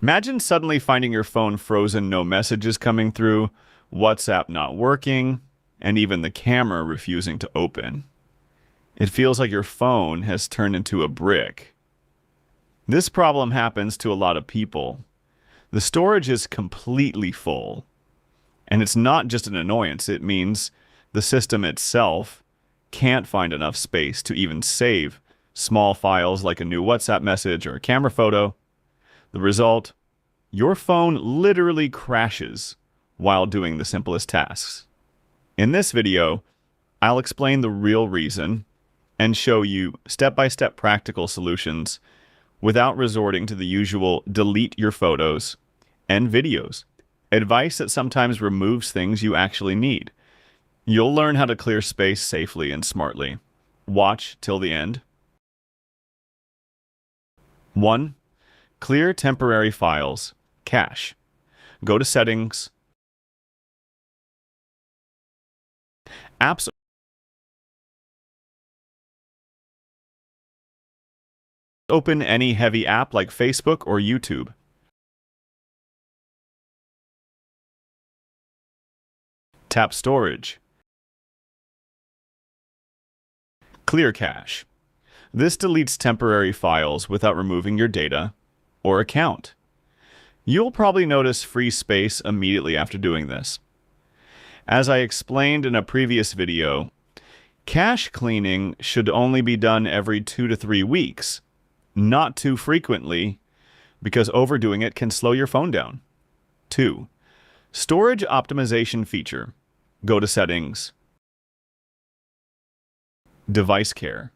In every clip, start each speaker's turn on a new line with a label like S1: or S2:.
S1: Imagine suddenly finding your phone frozen, no messages coming through, WhatsApp not working, and even the camera refusing to open. It feels like your phone has turned into a brick. This problem happens to a lot of people. The storage is completely full. And it's not just an annoyance, it means the system itself can't find enough space to even save small files like a new WhatsApp message or a camera photo. The result, your phone literally crashes while doing the simplest tasks. In this video, I'll explain the real reason and show you step-by-step practical solutions without resorting to the usual delete your photos and videos. Advice that sometimes removes things you actually need. You'll learn how to clear space safely and smartly. Watch till the end. 1. Clear temporary files. Cache. Go to Settings. Apps. Open any heavy app like Facebook or YouTube. Tap Storage. Clear Cache. This deletes temporary files without removing your data or account. You'll probably notice free space immediately after doing this. As I explained in a previous video, cache cleaning should only be done every 2 to 3 weeks, not too frequently, because overdoing it can slow your phone down. 2. Storage optimization feature. Go to Settings. Device Care.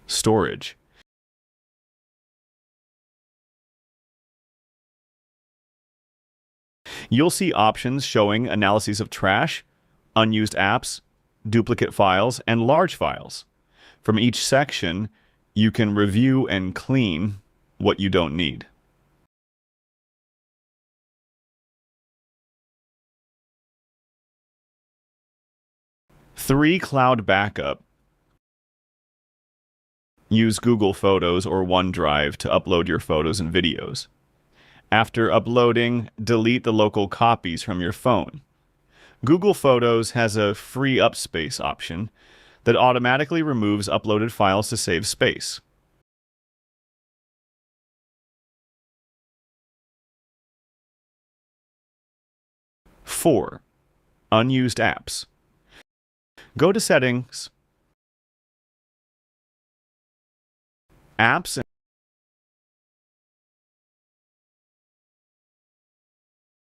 S1: Storage. You'll see options showing analyses of trash, unused apps, duplicate files, and large files. From each section, you can review and clean what you don't need. Three, Cloud Backup. Use Google Photos or OneDrive to upload your photos and videos. After uploading, delete the local copies from your phone. Google Photos has a free up space option that automatically removes uploaded files to save space. Four, Unused Apps. Go to Settings, Apps,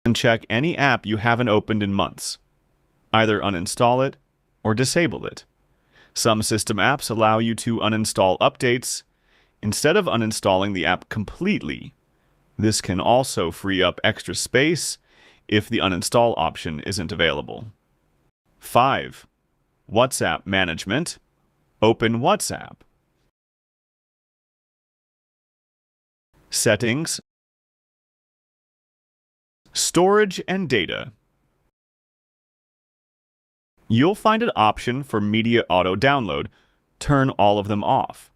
S1: and check any app you haven't opened in months. Either uninstall it or disable it. Some system apps allow you to uninstall updates instead of uninstalling the app completely. This can also free up extra space if the uninstall option isn't available. 5. WhatsApp Management. Open WhatsApp. Settings. Storage and Data. You'll find an option for media auto download. Turn all of them off.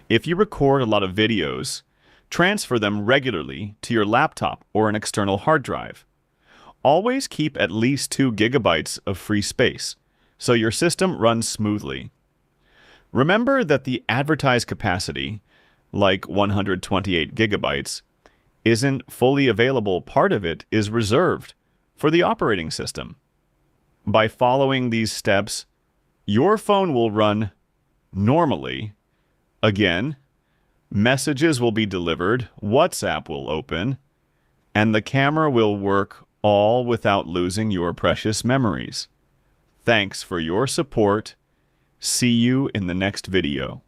S1: If you record a lot of videos, transfer them regularly to your laptop or an external hard drive. Always keep at least 2 gigabytes of free space, so your system runs smoothly. Remember that the advertised capacity, like 128 gigabytes, isn't fully available. Part of it is reserved for the operating system. By following these steps, your phone will run normally. Again, messages will be delivered, WhatsApp will open, and the camera will work, all without losing your precious memories. Thanks for your support. See you in the next video.